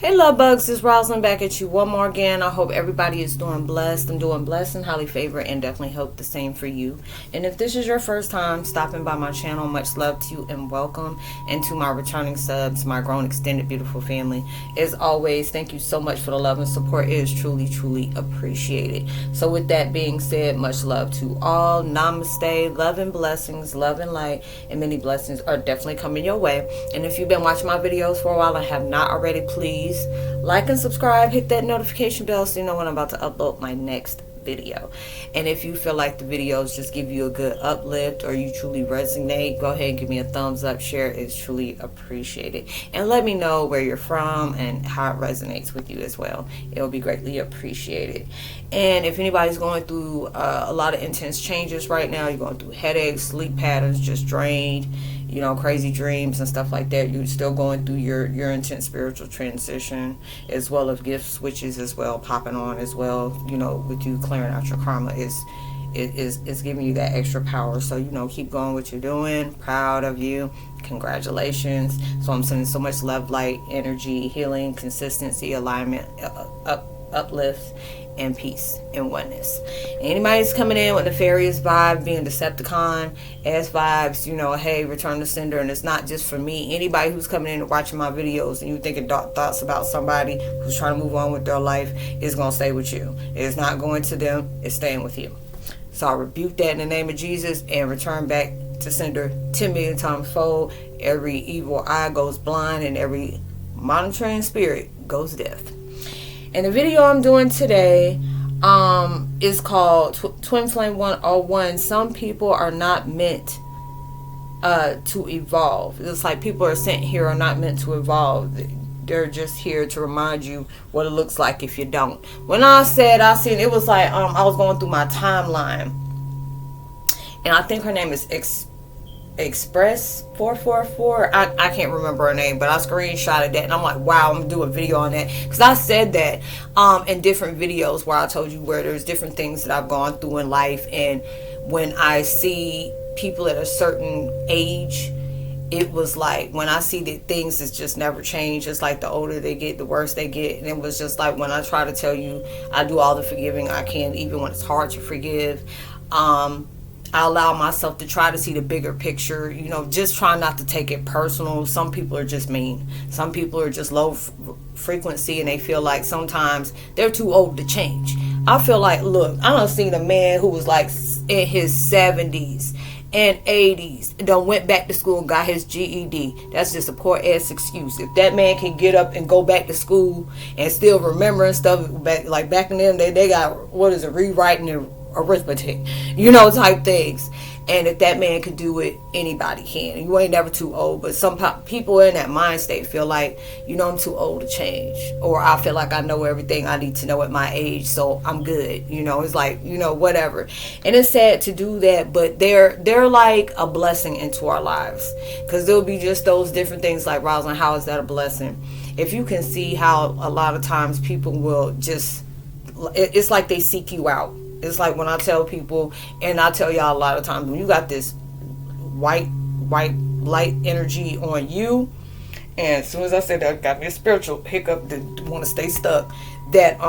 Hey love bugs, it's Roslynn back at you one more again. I hope everybody is doing blessed. I'm doing blessed and highly favored, and definitely hope the same for you. And if this is your first time stopping by my channel, much love to you and welcome. And to my returning subs, my grown extended beautiful family, as always, thank you so much for the love and support. It is truly appreciated. So with that being said, much love to all. Namaste, love and blessings, love and light, and many blessings are definitely coming your way. And if you've been watching my videos for a while and have not already, please like and subscribe, hit that notification bell so you know when I'm about to upload my next video. And if you feel like the videos just give you a good uplift or you truly resonate, go ahead and give me a thumbs up. Share is truly appreciated, and let me know where you're from and how it resonates with you as well. It will be greatly appreciated. And if anybody's going through a lot of intense changes right now, you're going through headaches, sleep patterns, just drained, you know, crazy dreams and stuff like that, you're still going through your intense spiritual transition, as well as gift switches as well popping on as well, you know, with you clearing out your karma is giving you that extra power. So, you know, keep going what you're doing. Proud of you. Congratulations. So I'm sending so much love, light, energy, healing, consistency, alignment, uplift, and peace and oneness. Anybody's coming in with nefarious vibe, being Decepticon ass vibes, you know, hey, return to sender. And it's not just for me. Anybody who's coming in and watching my videos and you thinking dark thoughts about somebody who's trying to move on with their life is going to stay with you. It's not going to them. It's staying with you. So I rebuke that in the name of Jesus and return back to sender 10 million times fold. Every evil eye goes blind and every monitoring spirit goes deaf. And the video I'm doing today is called Twin Flame 101. Some people are not meant to evolve. It's like people are sent here are not meant to evolve. They're just here to remind you what it looks like if you don't. When I seen it was like I was going through my timeline, and I think her name is Express 444. I can't remember her name, but I screenshotted that and I'm like, wow, I'm gonna do a video on that, because I said that in different videos where I told you where there's different things that I've gone through in life, and when I see people at a certain age, it was like when I see that things is just never change. It's like the older they get, the worse they get. And it was just like when I try to tell you I do all the forgiving I can, even when it's hard to forgive. I allow myself to try to see the bigger picture, you know, just try not to take it personal. Some people are just mean. Some people are just low frequency, and they feel like sometimes they're too old to change. I feel like, look, I done seen a man who was like in his 70s and 80s and done went back to school and got his GED. That's just a poor ass excuse. If that man can get up and go back to school and still remembering stuff back in them, they got, what is it, rewriting and arithmetic, you know, type things. And if that man could do it, anybody can. You ain't never too old. But some people in that mind state feel like, you know, I'm too old to change, or I feel like I know everything I need to know at my age, so I'm good. You know, it's like, you know, whatever. And it's sad to do that, but they're like a blessing into our lives, because there'll be just those different things like, Roslynn, how is that a blessing? If you can see how a lot of times people will just, it's like they seek you out. It's like when I tell people, and I tell y'all a lot of times, when you got this white light energy on you, and as soon as I said that, got me a spiritual hiccup that want to stay stuck, that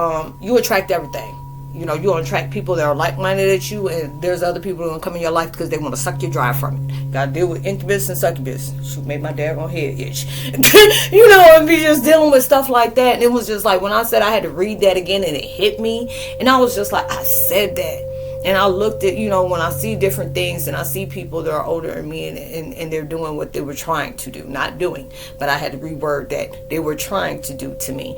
you attract everything. You know, you attract people that are like-minded at you, and there's other people who are going to come in your life because they want to suck you dry from it. Got to deal with incubus and succubus. Shoot, made my daggone head itch. You know, and be just dealing with stuff like that. And it was just like, when I said I had to read that again, and it hit me, and I was just like, I said that. And I looked at, you know, when I see different things and I see people that are older than me and they're doing what they were trying to do, not doing, but I had to reword that, they were trying to do to me.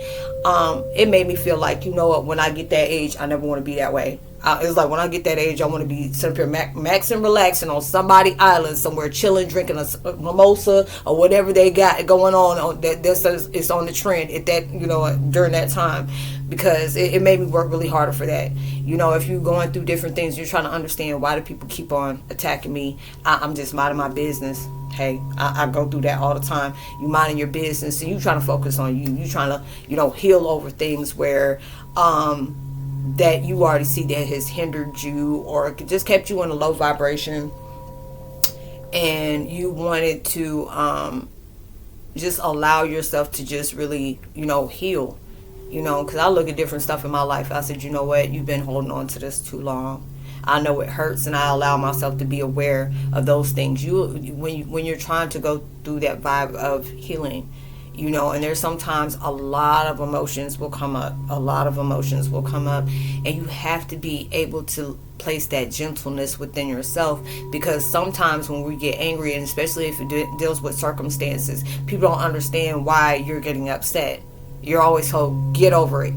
It made me feel like, you know what, when I get that age, I never want to be that way. It's like when I get that age, I want to be sitting here maxing, relaxing on somebody island somewhere, chilling, drinking a mimosa or whatever they got going on that it's on the trend at that, you know, during that time, because it made me work really harder for that. You know, if you're going through different things, you're trying to understand why do people keep on attacking me. I'm just minding my business. Hey, I go through that all the time. You minding your business, and you trying to focus on you. You trying to, you know, heal over things where that you already see that has hindered you or just kept you in a low vibration, and you wanted to just allow yourself to just really, heal. Because I look at different stuff in my life. I said, you know what? You've been holding on to this too long. I know it hurts, and I allow myself to be aware of those things. When you're trying to go through that vibe of healing, and there's sometimes a lot of emotions will come up. And you have to be able to place that gentleness within yourself, because sometimes when we get angry, and especially if it deals with circumstances, people don't understand why you're getting upset. You're always told, get over it.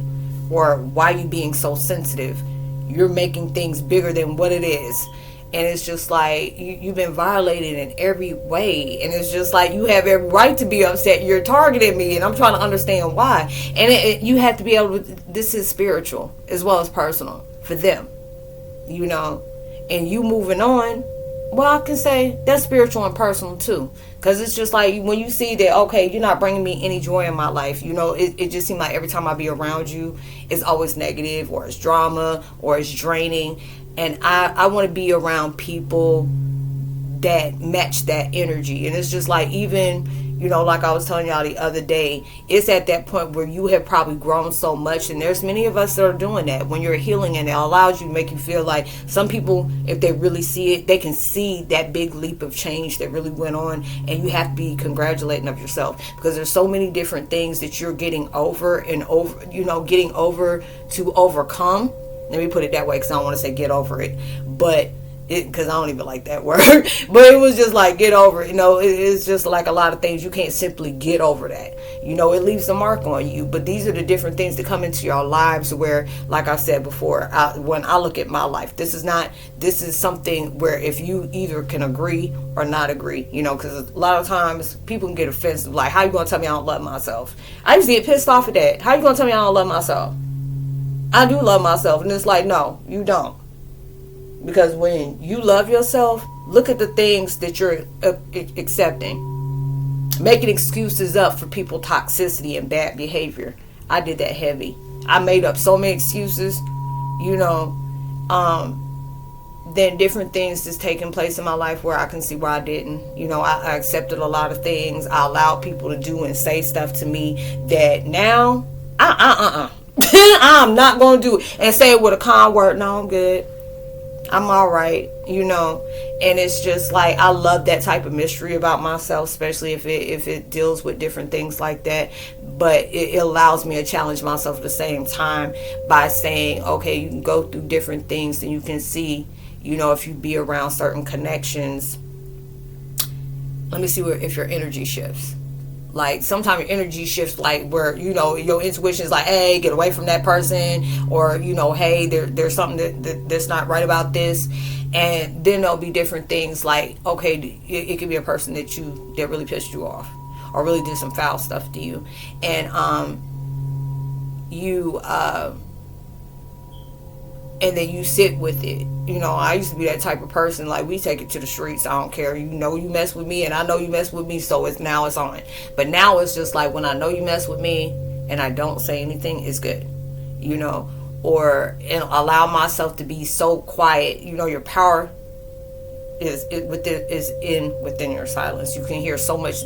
Or why you being so sensitive? You're making things bigger than what it is. And it's just like, you've been violated in every way. And it's just like, you have every right to be upset. You're targeting me, and I'm trying to understand why. And you have to be able to, this is spiritual as well as personal for them, and you moving on. Well, I can say that's spiritual and personal too. Because it's just like, when you see that, okay, you're not bringing me any joy in my life. It just seems like every time I be around you, it's always negative, or it's drama, or it's draining. And I want to be around people that match that energy. And it's just like, even, like I was telling y'all the other day, it's at that point where you have probably grown so much. And there's many of us that are doing that when you're healing, and it allows you to make you feel like some people, if they really see it, they can see that big leap of change that really went on. And you have to be congratulating of yourself, because there's so many different things that you're getting over and over, getting over to overcome. Let me put it that way, because I don't want to say get over it, but because I don't even like that word. But it was just like, get over it. It's just like a lot of things, you can't simply get over that. It leaves a mark on you. But these are the different things that come into your lives where, like I said before, when I look at my life, this is something where if you either can agree or not agree, because a lot of times people can get offensive. Like, how you going to tell me I don't love myself? I used to get pissed off at that. How you going to tell me I don't love myself? I do love myself. And it's like, no, you don't. Because when you love yourself, look at the things that you're accepting. Making excuses up for people toxicity and bad behavior. I did that heavy. I made up so many excuses, then different things just taking place in my life where I can see where I didn't. I accepted a lot of things. I allowed people to do and say stuff to me that now, I'm not going to do it. And say it with a calm word, no, I'm good. I'm all right, and it's just like, I love that type of mystery about myself, especially if it deals with different things like that. But it allows me to challenge myself at the same time by saying, okay, you can go through different things, and you can see, if you be around certain connections, let me see if your energy shifts. Like, sometimes your energy shifts, like, where, your intuition is like, hey, get away from that person, or, hey, there's something that's not right about this. And then there'll be different things like, okay, it could be a person that really pissed you off, or really did some foul stuff to you. And, and then you sit with it. I used to be that type of person, like, we take it to the streets. I don't care. You mess with me, and I know you mess with me, so it's on. But now it's just like, when I know you mess with me and I don't say anything, it's good. Or allow myself to be so quiet. Your power is within your silence. You can hear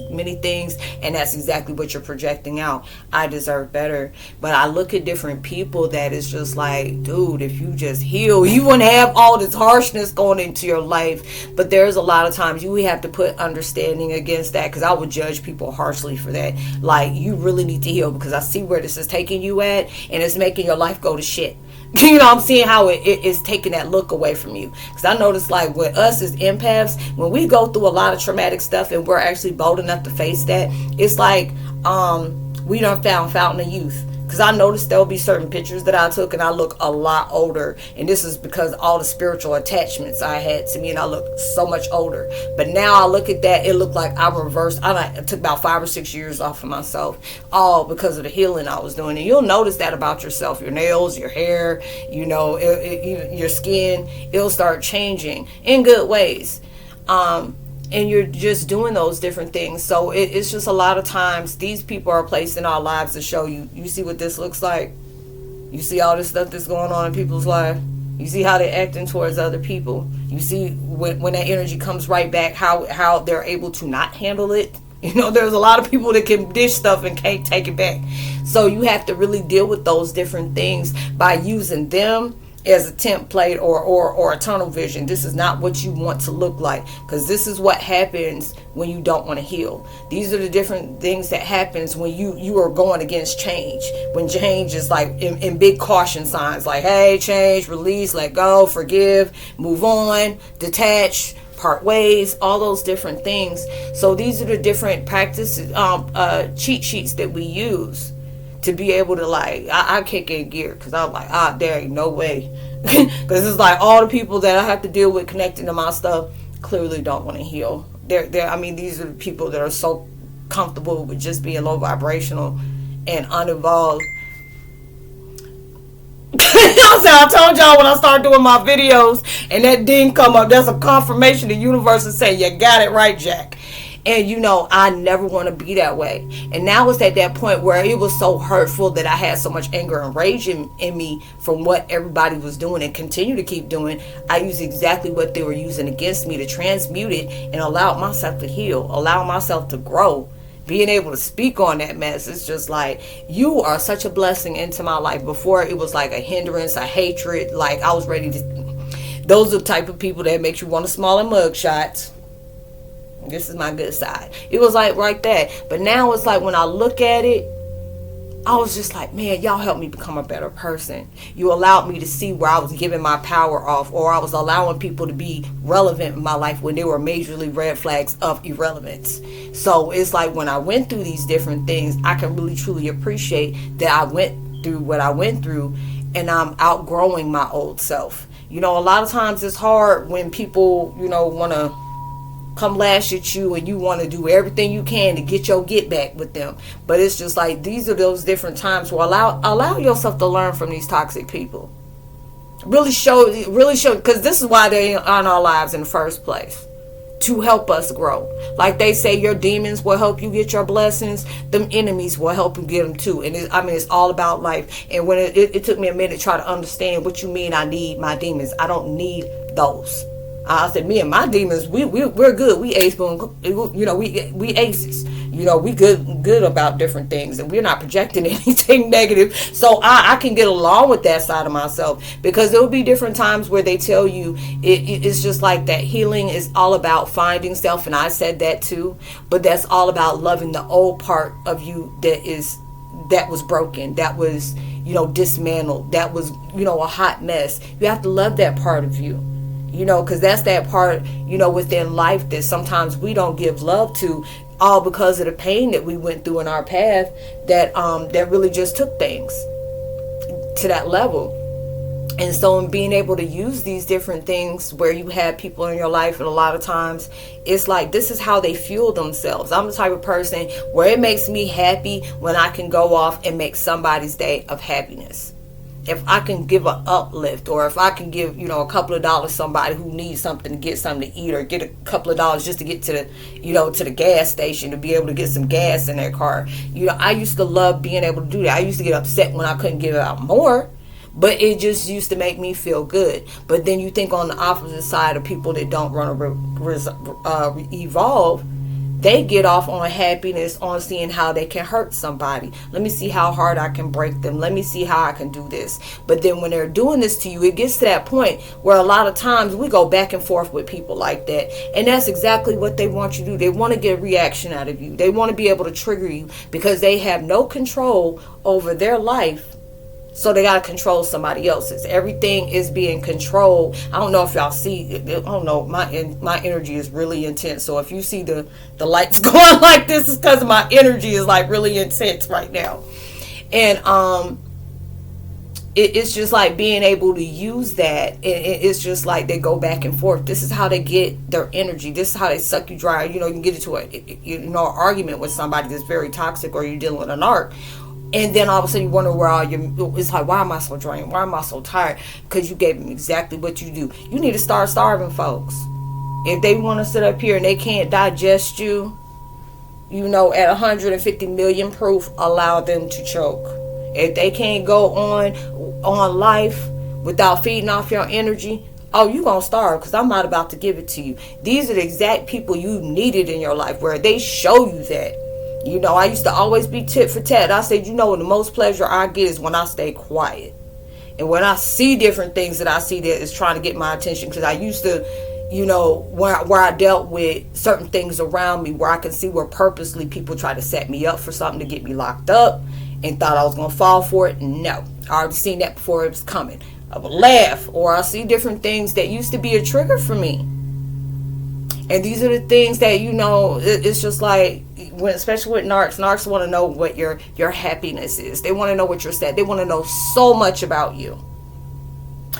many things, and that's exactly what you're projecting out. I deserve better. But I look at different people that is just like, dude, if you just heal, you wouldn't have all this harshness going into your life. But there's a lot of times you have to put understanding against that, because I would judge people harshly for that. Like, you really need to heal, because I see where this is taking you at, and it's making your life go to shit. I'm seeing how it is taking that look away from you. Because I noticed, like, with us as empaths, when we go through a lot of traumatic stuff and we're actually bold enough to face that, it's like we done found fountain of youth. Because I noticed there'll be certain pictures that I took, and I look a lot older. And this is because all the spiritual attachments I had to me, and I look so much older. But now I look at that, it looked like I reversed. I took about 5 or 6 years off of myself, all because of the healing I was doing. And you'll notice that about yourself. Your nails, your hair, your skin, it'll start changing in good ways. And you're just doing those different things. So it's just a lot of times these people are placed in our lives to show you see what this looks like. You see all this stuff that's going on in people's life. You see how they're acting towards other people. You see when that energy comes right back, how they're able to not handle it. There's a lot of people that can dish stuff and can't take it back. So you have to really deal with those different things by using them as a template or a tunnel vision. This is not what you want to look like, because this is what happens when you don't want to heal. These are the different things that happens when you are going against change. When change is like in big caution signs, like, hey, change, release, let go, forgive, move on, detach, part ways, all those different things. So these are the different practices, cheat sheets that we use to be able to, like, I kick in gear, because I'm like, there ain't no way. Because it's like all the people that I have to deal with connecting to my stuff clearly don't want to heal. These are the people that are so comfortable with just being low vibrational and unevolved. I told y'all when I started doing my videos and that ding come up, that's a confirmation. The universe is saying, you got it right, Jack. And I never want to be that way. And now it's at that point where it was so hurtful that I had so much anger and rage in me from what everybody was doing and continue to keep doing. I use exactly what they were using against me to transmute it and allow myself to heal, allow myself to grow. Being able to speak on that mess, it's just like, you are such a blessing into my life. Before, it was like a hindrance, a hatred. Like, I was ready to... Those are the type of people that makes you want to smile in mug shots. This is my good side. It was like right there. But now it's like when I look at it, I was just like, man, y'all helped me become a better person. You allowed me to see where I was giving my power off, or I was allowing people to be relevant in my life when there were majorly red flags of irrelevance. So it's like when I went through these different things, I can really truly appreciate that I went through what I went through, and I'm outgrowing my old self. A lot of times it's hard when people, want to come lash at you and you want to do everything you can to get your get back with them. But it's just like, these are those different times where allow yourself to learn from these toxic people. Really show, because this is why they're on our lives in the first place, to help us grow. Like they say, your demons will help you get your blessings. Them enemies will help you get them too. And it's all about life. And when it took me a minute to try to understand what you mean I need my demons. I don't need those. I said, me and my demons, we're good. We ace, we aces. We good about different things, and we're not projecting anything negative. So I can get along with that side of myself, because there will be different times where they tell you it's just like that healing is all about finding self, and I said that too. But that's all about loving the old part of you that was broken, that was dismantled, that was a hot mess. You have to love that part of you. Because that's that part, within life that sometimes we don't give love to, all because of the pain that we went through in our path that really just took things to that level. And so in being able to use these different things where you have people in your life, and a lot of times it's like, this is how they fuel themselves. I'm the type of person where it makes me happy when I can go off and make somebody's day of happiness. If I can give an uplift, or if I can give, a couple of dollars to somebody who needs something to get something to eat, or get a couple of dollars just to get to the, to the gas station to be able to get some gas in their car. I used to love being able to do that. I used to get upset when I couldn't give out more, but it just used to make me feel good. But then you think on the opposite side of people that don't want to evolve, they get off on happiness, on seeing how they can hurt somebody. Let me see how hard I can break them. Let me see how I can do this. But then when they're doing this to you, it gets to that point where a lot of times we go back and forth with people like that. And that's exactly what they want you to do. They want to get a reaction out of you. They want to be able to trigger you, because they have no control over their life. So they got to control somebody else's. Everything is being controlled. I don't know if y'all see. I don't know. My energy is really intense. So if you see the lights going like this, it's because my energy is like really intense right now. And it's just like being able to use that. It's just like they go back and forth. This is how they get their energy. This is how they suck you dry. You can get into an argument with somebody that's very toxic, or you're dealing with an arc. And then all of a sudden you wonder where it's like, why am I so drained? Why am I so tired? Because you gave them exactly what you do. You need to start starving folks. If they want to sit up here and they can't digest you, at 150 million proof, allow them to choke. If they can't go on life without feeding off your energy, oh, you gonna starve because I'm not about to give it to you. These are the exact people you needed in your life, where they show you that. You know, I used to always be tit for tat. I said, you know, the most pleasure I get is when I stay quiet. And when I see different things that I see that is trying to get my attention, because I used to, you know, where I dealt with certain things around me, where I can see where purposely people try to set me up for something to get me locked up and thought I was going to fall for it. No, I already seen that before it was coming. I would laugh, or I see different things that used to be a trigger for me. And these are the things that, you know, it's just like, when, especially with narcs want to know what your happiness is. They want to know what you're sad. They want to know so much about you,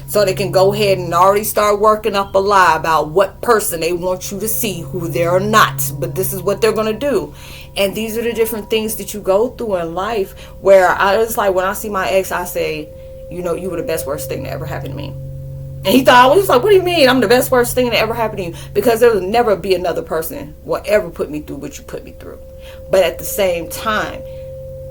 so they can go ahead and already start working up a lie about what person they want you to see, who they're not. But this is what they're going to do. And these are the different things that you go through in life, where I was like, when I see my ex, I say, you know, you were the best, worst thing that ever happened to me. And he was like, what do you mean I'm the best, worst thing that ever happened to you? Because there will never be another person will ever put me through what you put me through. But at the same time,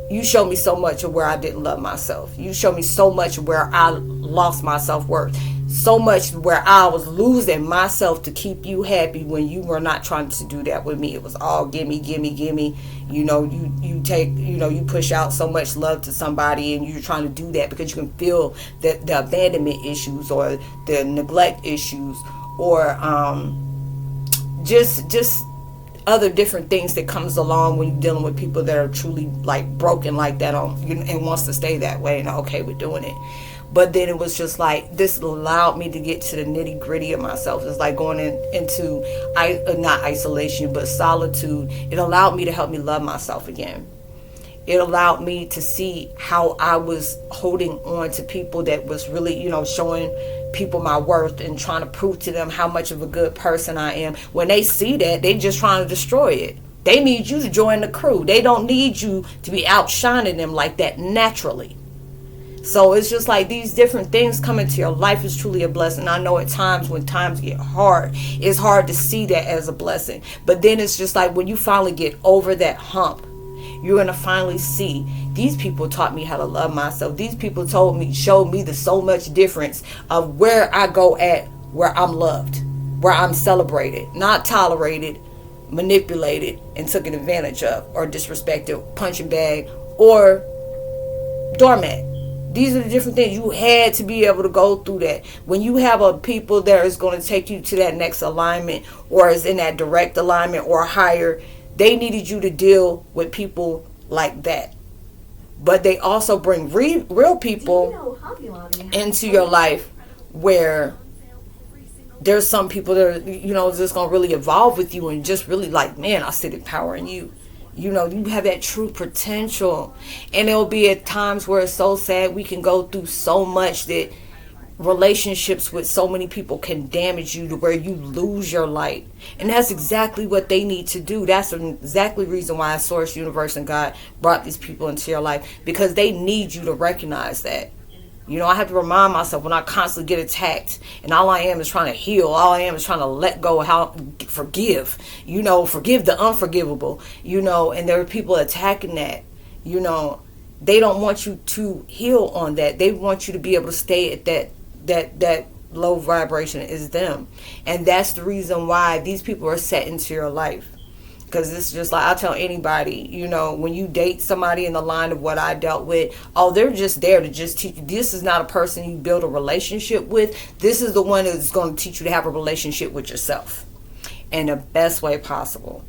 you showed me so much of where I didn't love myself. You showed me so much of where I lost my self-worth. So much where I was losing myself to keep you happy, when you were not trying to do that with me. It was all gimme, gimme, gimme. You know, you take, you know, you push out so much love to somebody, and you're trying to do that because you can feel that the abandonment issues, or the neglect issues, or just other different things that comes along when you're dealing with people that are truly like broken like that and wants to stay that way and are okay with doing it. But then it was just like, this allowed me to get to the nitty gritty of myself. It's like going into not isolation, but solitude. It allowed me to help me love myself again. It allowed me to see how I was holding on to people that was really, you know, showing people my worth and trying to prove to them how much of a good person I am. When they see that, they just trying to destroy it. They need you to join the crew. They don't need you to be outshining them like that naturally. So it's just like these different things come into your life is truly a blessing. I know at times when times get hard, it's hard to see that as a blessing. But then it's just like when you finally get over that hump, you're going to finally see, these people taught me how to love myself. These people showed me the so much difference of where I go at, where I'm loved, where I'm celebrated, not tolerated, manipulated, and taken advantage of, or disrespected, punching bag, or doormat. These are the different things. You had to be able to go through that. When you have a people that is going to take you to that next alignment, or is in that direct alignment or higher, they needed you to deal with people like that. But they also bring real people into your life, where there's some people that are, you know, just going to really evolve with you and just really like, man, I see the power in you. You know, you have that true potential. And there'll be at times where it's so sad. We can go through so much that relationships with so many people can damage you to where you lose your light. And that's exactly what they need to do. That's exactly the reason why Source, Universe, and God brought these people into your life, because they need you to recognize that. You know, I have to remind myself when I constantly get attacked and all I am is trying to heal. All I am is trying to let go, forgive, you know, forgive the unforgivable, you know, and there are people attacking that, you know, they don't want you to heal on that. They want you to be able to stay at that low vibration is them. And that's the reason why these people are set into your life. Because it's just like, I'll tell anybody, you know, when you date somebody in the line of what I dealt with, oh, they're just there to just teach you. This is not a person you build a relationship with. This is the one that's going to teach you to have a relationship with yourself in the best way possible.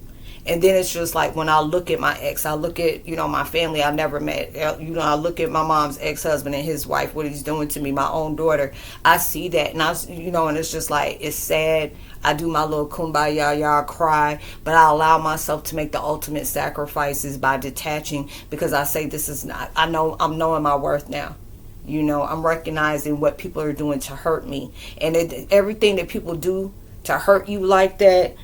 And then it's just like when I look at my ex, I look at, you know, my family I never met. You know, I look at my mom's ex-husband and his wife, what he's doing to me, my own daughter. I see that, and you know, and it's just like, it's sad. I do my little kumbaya, y'all cry, but I allow myself to make the ultimate sacrifices by detaching, because I say this is not, I'm knowing my worth now. You know, I'm recognizing what people are doing to hurt me. And everything that people do to hurt you like that,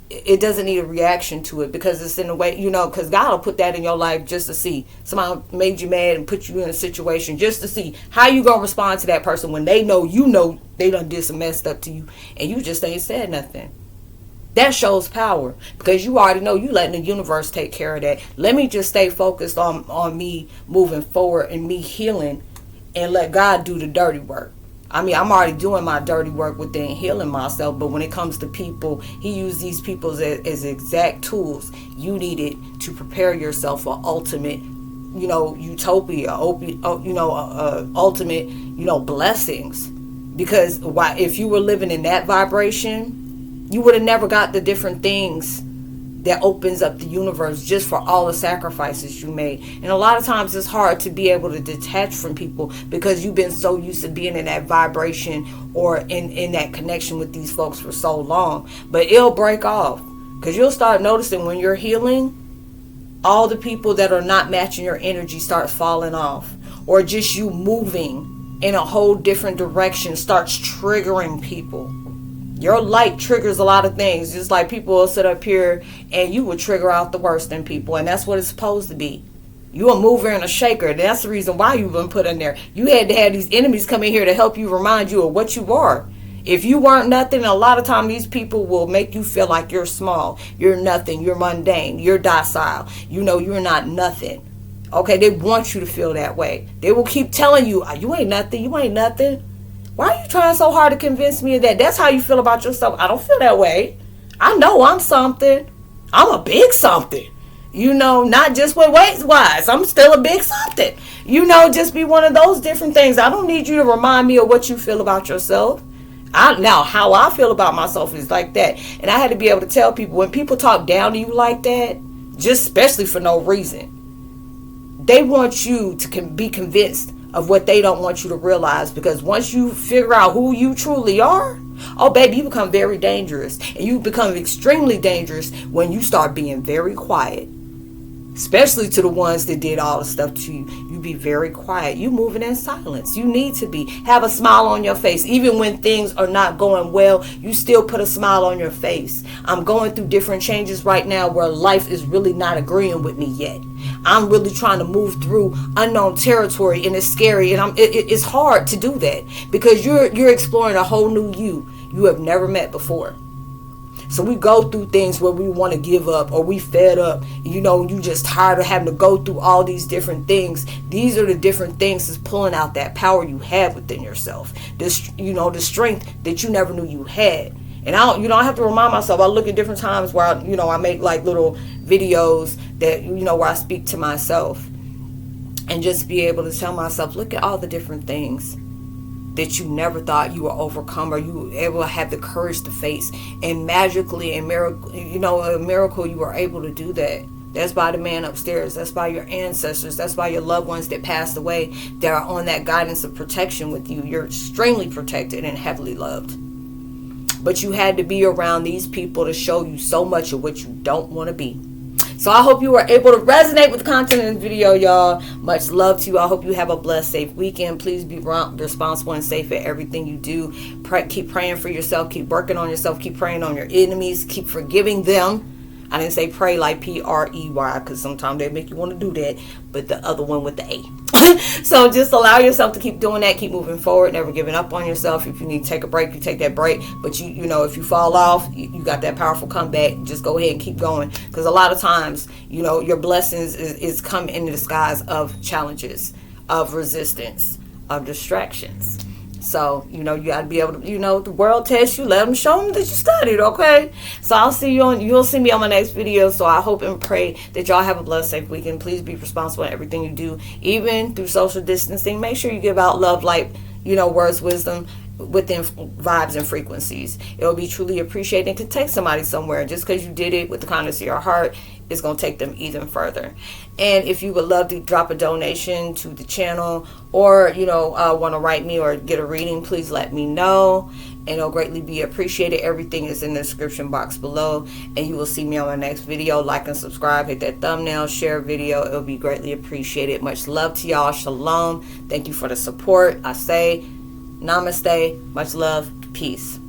it doesn't need a reaction to it, because it's in a way, you know, because God will put that in your life just to see. Somebody made you mad and put you in a situation just to see how you gonna respond to that person when they know they done did some messed up to you and you just ain't said nothing. That shows power, because you already know you letting the universe take care of that. Let me just stay focused on me moving forward and me healing, and let God do the dirty work. I mean, I'm already doing my dirty work within healing myself, but when it comes to people, he used these people as exact tools you needed to prepare yourself for ultimate, utopia, ultimate, blessings. Because if you were living in that vibration, you would have never got the different things that opens up the universe just for all the sacrifices you made. And a lot of times it's hard to be able to detach from people because you've been so used to being in that vibration or in that connection with these folks for so long. But it'll break off because you'll start noticing when you're healing, all the people that are not matching your energy start falling off, or just you moving in a whole different direction starts triggering people. Your light triggers a lot of things. Just like people will sit up here and you will trigger out the worst in people. And that's what it's supposed to be. You a mover and a shaker. That's the reason why you've been put in there. You had to have these enemies come in here to help you, remind you of what you are. If you weren't nothing, a lot of time these people will make you feel like you're small. You're nothing. You're mundane. You're docile. You're not nothing. Okay, they want you to feel that way. They will keep telling you, you ain't nothing. You ain't nothing. Why are you trying so hard to convince me of that? That's how you feel about yourself. I don't feel that way. I know I'm something. I'm a big something. Not just with weight-wise. I'm still a big something. Just be one of those different things. I don't need you to remind me of what you feel about yourself. Now, how I feel about myself is like that. And I had to be able to tell people, when people talk down to you like that, just especially for no reason, they want you to be convinced of what they don't want you to realize, because once you figure out who you truly are, oh baby, you become very dangerous. And you become extremely dangerous when you start being very quiet, especially to the ones that did all the stuff to you. You be very quiet. You moving in silence. You need to have a smile on your face. Even when things are not going well, you still put a smile on your face. I'm going through different changes right now where life is really not agreeing with me yet. I'm really trying to move through unknown territory, and it's scary, and it's hard to do that because you're exploring a whole new you have never met before. So we go through things where we want to give up, or we fed up, you just tired of having to go through all these different things. These are the different things that's pulling out that power you have within yourself, this the strength that you never knew you had. And I have to remind myself. I look at different times where I make like little videos that where I speak to myself, and just be able to tell myself, look at all the different things that you never thought you were overcome, or you were able to have the courage to face, and magically and miracle, a miracle, you were able to do that. That's by the man upstairs. That's by your ancestors. That's by your loved ones that passed away, that are on that guidance of protection with you. You're extremely protected and heavily loved. But you had to be around these people to show you so much of what you don't want to be. So I hope you were able to resonate with the content in this video, y'all. Much love to you. I hope you have a blessed, safe weekend. Please be responsible and safe at everything you do. Keep praying for yourself. Keep working on yourself. Keep praying on your enemies. Keep forgiving them. I didn't say pray like P-R-E-Y, because sometimes they make you want to do that, but the other one with the A. So just allow yourself to keep doing that. Keep moving forward. Never giving up on yourself. If you need to take a break, you take that break. But if you fall off, you got that powerful comeback. Just go ahead and keep going. Because a lot of times, your blessings is come in the disguise of challenges, of resistance, of distractions. So, you got to be able to, the world tests you, let them show them that you studied, okay? So you'll see me on my next video. So I hope and pray that y'all have a blessed, safe weekend. Please be responsible in everything you do, even through social distancing. Make sure you give out love, light, words, wisdom, within vibes and frequencies. It will be truly appreciated and can take somebody somewhere. Just because you did it with the kindness of your heart, it's going to take them even further. And if you would love to drop a donation to the channel, or want to write me or get a reading, please let me know, and it'll greatly be appreciated. Everything is in the description box below, and you will see me on my next video. Like and subscribe, hit that thumbnail, share video. It'll be greatly appreciated. Much love to y'all. Shalom. Thank you for the support. I say namaste, much love, peace.